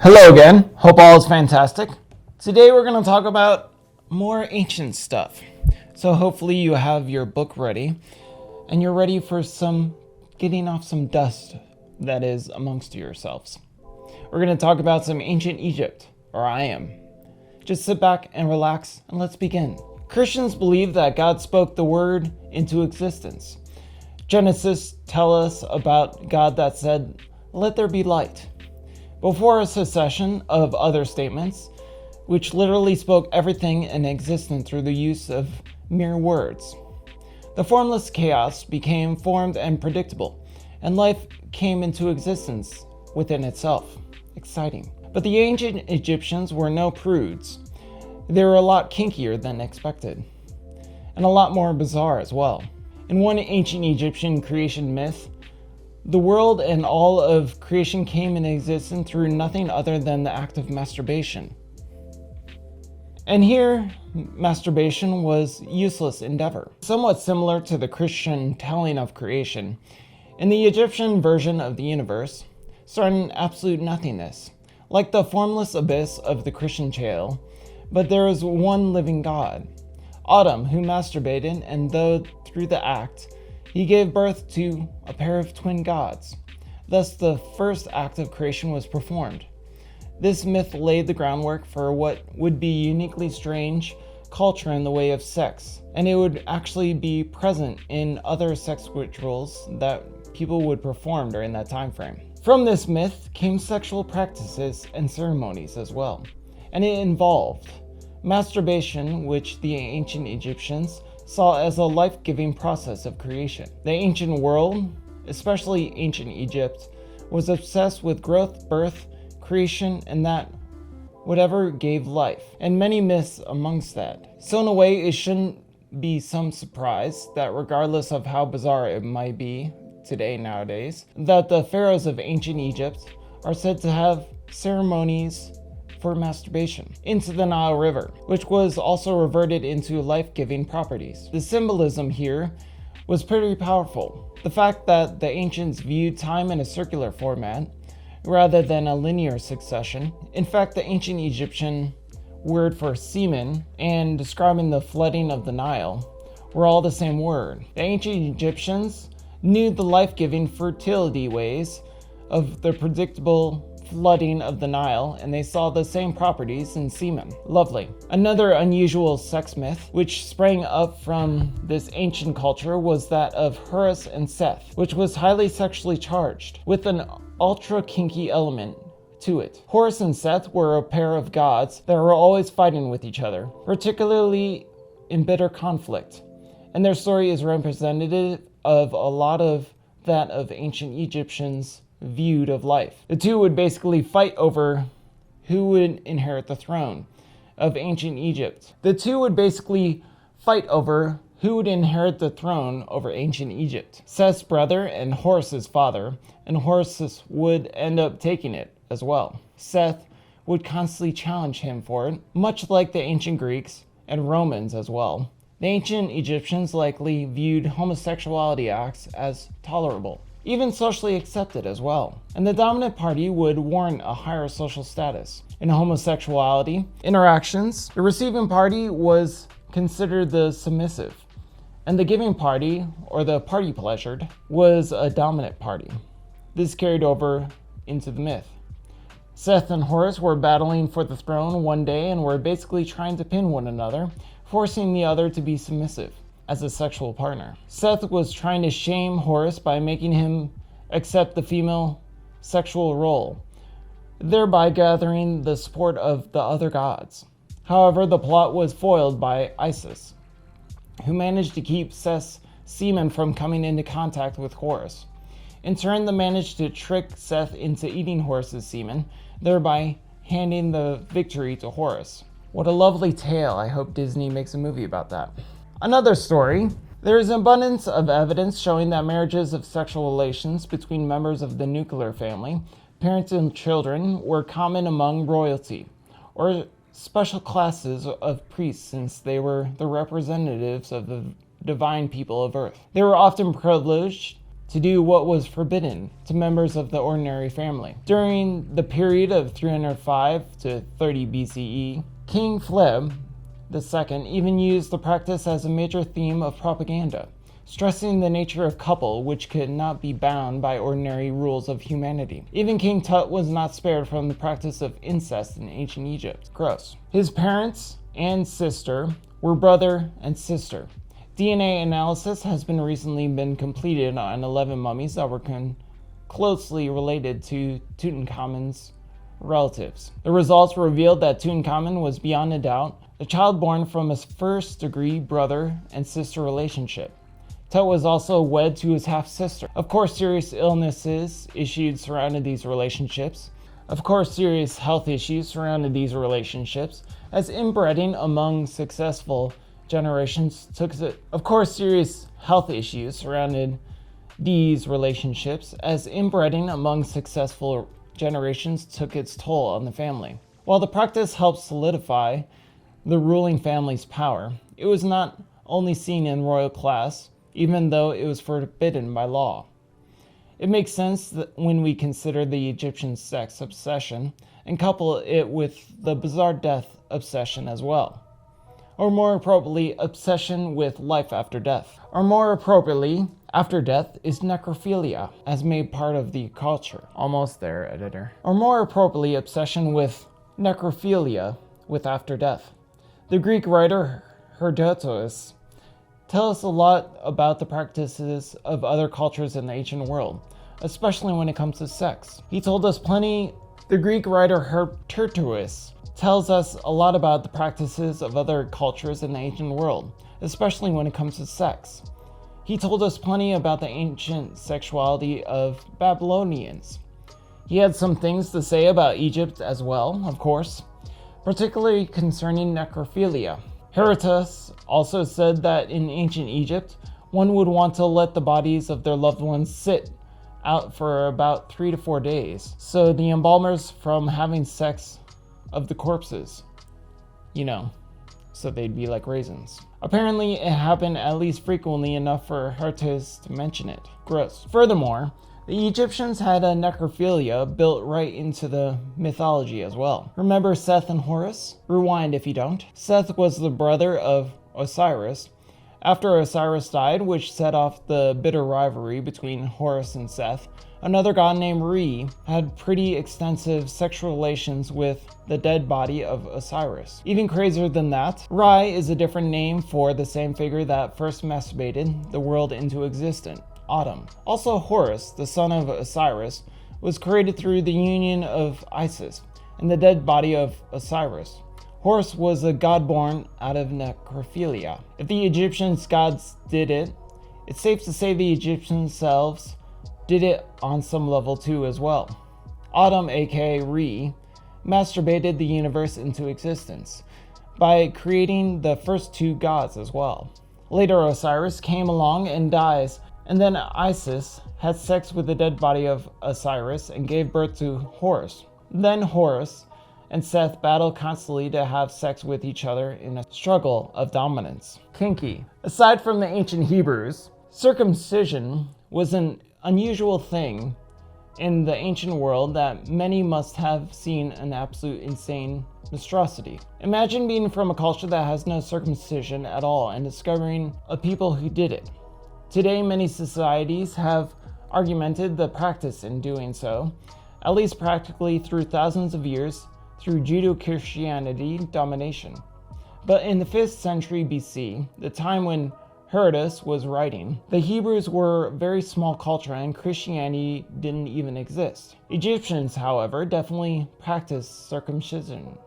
Hello again. Hope all is fantastic. Today we're going to talk about more ancient stuff. So hopefully you have your book ready and you're ready for some getting off some dust that is amongst yourselves. We're going to talk about some ancient Egypt, or I am. Just sit back and relax and let's begin. Christians believe that God spoke the word into existence. Genesis tells us about God that said, "Let there be light," before a succession of other statements, which literally spoke everything in existence through the use of mere words. The formless chaos became formed and predictable, and life came into existence within itself. Exciting. But the ancient Egyptians were no prudes. They were a lot kinkier than expected, and a lot more bizarre as well. In one ancient Egyptian creation myth, the world and all of creation came into existence through nothing other than the act of masturbation. And here, masturbation was useless endeavor. Somewhat similar to the Christian telling of creation, in the Egyptian version of the universe started in absolute nothingness, like the formless abyss of the Christian tale, but there was one living God, Adam, who masturbated, and though through the act, he gave birth to a pair of twin gods. Thus, the first act of creation was performed. This myth laid the groundwork for what would be uniquely strange culture in the way of sex, and it would actually be present in other sex rituals that people would perform during that time frame. From this myth came sexual practices and ceremonies as well, and it involved masturbation, which the ancient Egyptians saw as a life-giving process of creation. The ancient world, especially ancient Egypt, was obsessed with growth, birth, creation, and that whatever gave life, and many myths amongst that. So in a way, it shouldn't be some surprise that regardless of how bizarre it might be today, nowadays, that the pharaohs of ancient Egypt are said to have ceremonies for masturbation into the Nile River, which was also reverted into life-giving properties. The symbolism here was pretty powerful. The fact that the ancients viewed time in a circular format rather than a linear succession. In fact, the ancient Egyptian word for semen and describing the flooding of the Nile were all the same word. The ancient Egyptians knew the life-giving fertility ways of the predictable flooding of the Nile, and they saw the same properties in semen. Lovely. Another unusual sex myth, which sprang up from this ancient culture, was that of Horus and Seth, which was highly sexually charged, with an ultra kinky element to it. Horus and Seth were a pair of gods that were always fighting with each other, particularly in bitter conflict, and their story is representative of a lot of that of ancient Egyptians viewed of life. The two would basically fight over who would inherit the throne of ancient Egypt. Seth's brother and Horus's father, and Horus would end up taking it as well. Seth would constantly challenge him for it, much like the ancient Greeks and Romans as well. The ancient Egyptians likely viewed homosexuality acts as tolerable, even socially accepted as well, and the dominant party would warrant a higher social status. In homosexuality interactions, the receiving party was considered the submissive, and the giving party, or the party pleasured, was a dominant party. This carried over into the myth. Seth and Horus were battling for the throne one day and were basically trying to pin one another, forcing the other to be submissive as a sexual partner. Seth was trying to shame Horus by making him accept the female sexual role, thereby gathering the support of the other gods. However, the plot was foiled by Isis, who managed to keep Seth's semen from coming into contact with Horus. In turn, they managed to trick Seth into eating Horus's semen, thereby handing the victory to Horus. What a lovely tale. I hope Disney makes a movie about that. Another story. There is abundance of evidence showing that marriages of sexual relations between members of the nuclear family, parents and children, were common among royalty, or special classes of priests, since they were the representatives of the divine people of earth. They were often privileged to do what was forbidden to members of the ordinary family. During the period of 305 to 30 BCE, King Phleb II even used the practice as a major theme of propaganda, stressing the nature of couple which could not be bound by ordinary rules of humanity. Even King Tut was not spared from the practice of incest in ancient Egypt. Gross. His parents and sister were brother and sister. DNA analysis has recently been completed on 11 mummies that were closely related to Tutankhamun's relatives. The results revealed that Tutankhamun was beyond a doubt a child born from a first-degree brother and sister relationship. Tut was also wed to his half-sister. Of course, serious illnesses issues surrounded these relationships. As inbreeding among successful generations took its toll on the family. While the practice helped solidify the ruling family's power, it was not only seen in royal class, even though it was forbidden by law. It makes sense that when we consider the Egyptian sex obsession and couple it with the bizarre death obsession as well. Or more appropriately, obsession with life after death. Or more appropriately, after death is necrophilia, as made part of the culture. Almost there, editor. Or more appropriately, obsession with necrophilia with after death. The Greek writer Herodotus tells us a lot about the practices of other cultures in the ancient world, especially when it comes to sex. The Greek writer Herodotus tells us a lot about the practices of other cultures in the ancient world, especially when it comes to sex. He told us plenty about the ancient sexuality of Babylonians. He had some things to say about Egypt as well, of course, particularly concerning necrophilia. Herodotus also said that in ancient Egypt, one would want to let the bodies of their loved ones sit out for about 3 to 4 days, so the embalmers from having sex of the corpses, so they'd be like raisins. Apparently, it happened at least frequently enough for Herodotus to mention it. Gross. Furthermore, the Egyptians had a necrophilia built right into the mythology as well. Remember Seth and Horus? Rewind if you don't. Seth was the brother of Osiris. After Osiris died, which set off the bitter rivalry between Horus and Seth, another god named Re had pretty extensive sexual relations with the dead body of Osiris. Even crazier than that, Ra is a different name for the same figure that first masturbated the world into existence, Autumn. Also, Horus, the son of Osiris, was created through the union of Isis and the dead body of Osiris. Horus was a god born out of necrophilia. If the Egyptian gods did it, it's safe to say the Egyptians themselves did it on some level too as well. Autumn, aka Re, masturbated the universe into existence by creating the first 2 gods as well. Later, Osiris came along and dies, and then Isis had sex with the dead body of Osiris and gave birth to Horus. Then Horus and Seth battle constantly to have sex with each other in a struggle of dominance. Kinky. Aside from the ancient Hebrews, circumcision was an unusual thing in the ancient world that many must have seen an absolute insane monstrosity. Imagine being from a culture that has no circumcision at all and discovering a people who did it. Today, many societies have augmented the practice in doing so, at least practically through thousands of years, through Judeo-Christianity domination. But in the 5th century BC, the time when Herodotus was writing, the Hebrews were a very small culture and Christianity didn't even exist. Egyptians, however, definitely practiced circumcision.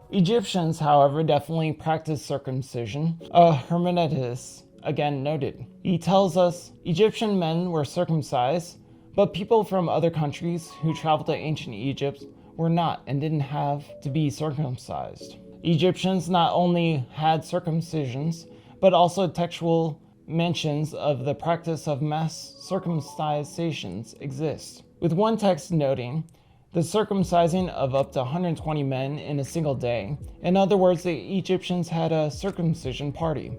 Hermeneutics again noted. He tells us Egyptian men were circumcised, but people from other countries who traveled to ancient Egypt were not and didn't have to be circumcised. Egyptians not only had circumcisions, but also textual mentions of the practice of mass circumcisions exist, with one text noting the circumcising of up to 120 men in a single day. In other words, the Egyptians had a circumcision party.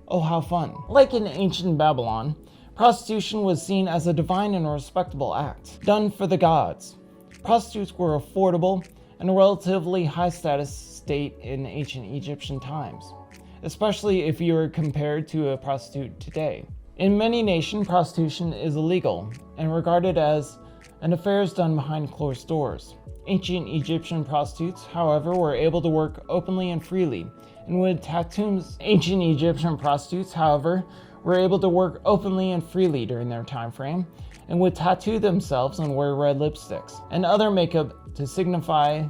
Oh, how fun. Like in ancient Babylon, Prostitution was seen as a divine and respectable act, done for the gods. Prostitutes were affordable and a relatively high-status state in ancient Egyptian times, especially if you were compared to a prostitute today. In many nations, prostitution is illegal and regarded as an affair done behind closed doors. Ancient Egyptian prostitutes, however, were able to work openly and freely, and with tattoos, ancient Egyptian prostitutes, however, were able to work openly and freely during their time frame, and would tattoo themselves and wear red lipsticks and other makeup to signify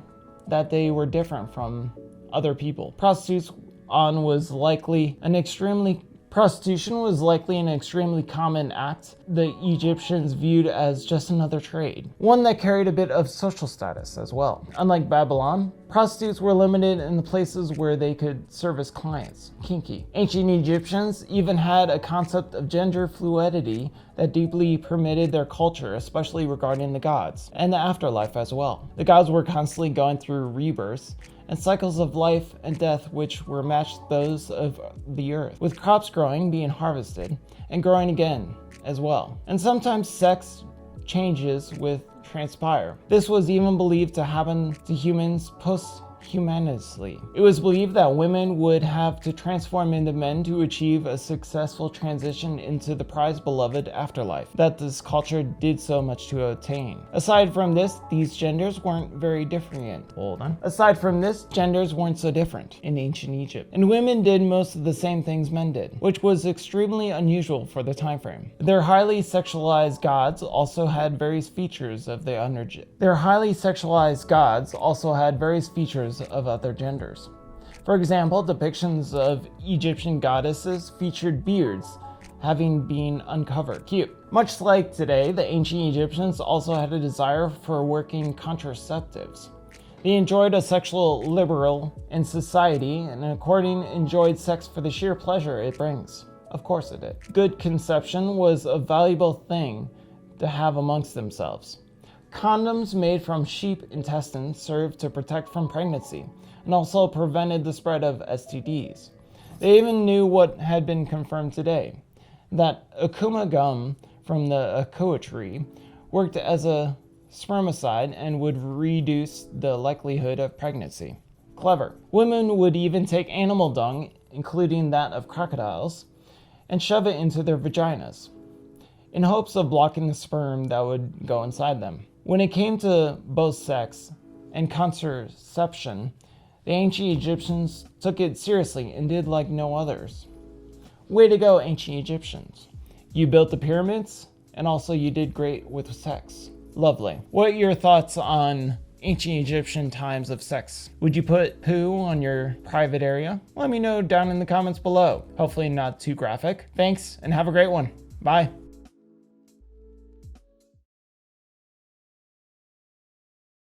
that they were different from other people. Prostitution was likely an extremely common act the Egyptians viewed as just another trade, one that carried a bit of social status as well. Unlike Babylon, prostitutes were limited in the places where they could service clients, kinky. Ancient Egyptians even had a concept of gender fluidity that deeply permitted their culture, especially regarding the gods, and the afterlife as well. The gods were constantly going through rebirths and cycles of life and death which were matched those of the earth, with crops growing, being harvested, and growing again as well. And sometimes sex changes with transpire. This was even believed to happen to humans posthumously. It was believed that women would have to transform into men to achieve a successful transition into the prized beloved afterlife that this culture did so much to attain. Aside from this, genders weren't so different in ancient Egypt, and women did most of the same things men did, which was extremely unusual for the time frame. Their highly sexualized gods also had various features of other genders. For example, depictions of Egyptian goddesses featured beards having been uncovered. Cute. Much like today, the ancient Egyptians also had a desire for working contraceptives. They enjoyed a sexual liberal in society and enjoyed sex for the sheer pleasure it brings. Of course it did. Good conception was a valuable thing to have amongst themselves. Condoms made from sheep intestines served to protect from pregnancy and also prevented the spread of STDs. They even knew what had been confirmed today, that akuma gum from the akua tree worked as a spermicide and would reduce the likelihood of pregnancy. Clever. Women would even take animal dung, including that of crocodiles, and shove it into their vaginas, in hopes of blocking the sperm that would go inside them. When it came to both sex and contraception, the ancient Egyptians took it seriously and did like no others. Way to go, ancient Egyptians. You built the pyramids, and also you did great with sex. Lovely. What are your thoughts on ancient Egyptian times of sex? Would you put poo on your private area? Let me know down in the comments below. Hopefully not too graphic. Thanks, and have a great one. Bye.